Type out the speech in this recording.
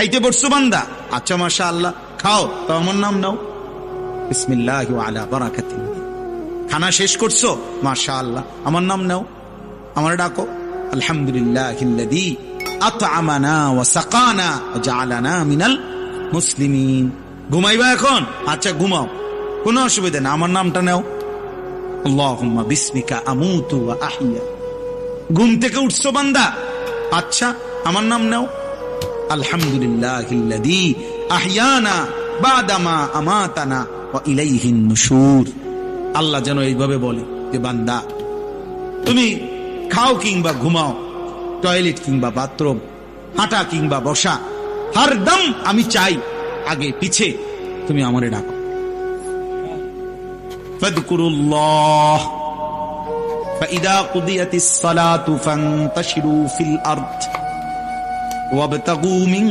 খাইতে বসছো বান্দা? আচ্ছা মাশাআল্লাহ, খাও। তো আমার নাম নাও, বিসমিল্লাহি ওয়া আলা বারাকাতিল্লাহ। খানা শেষ করছো? মাশাআল্লাহ, আমার নাম নাও, আমার ডাকো, আলহামদুলিল্লাহিল্লাযী আত'আমানা ওয়া সাকানা ওয়া জাআলানা মিনাল মুসলিমিন। ঘুমাইবা এখন? আচ্ছা ঘুমাও, কোনো অসুবিধা না, আমার নামটা নাও, আল্লাহুম্মা বিসমিকা আমুতু ওয়া আহইয়া। ঘুম থেকে উঠছো বান্দা? আচ্ছা আমার নাম নাও, আলহামদুলিল্লাহিল্লাযী আহইয়ানা বাদামা আমাতানা ওয়া ইলাইহিন নুশুর। আল্লাহ যেন এইভাবে বলে যে বান্দা তুমি খাও কিংবা ঘুমাও, টয়লেট কিংবা বাথরুম, হাঁটা কিংবা বসা, হরদম আমি চাই আগে পিছে তুমি আমারে ডাকো। ফাযকুরুল্লাহ ফাইদা কুদিয়াতিস সালাতু ফান্তাশিরু ফিল আরদ ওয়াবতাগু মিন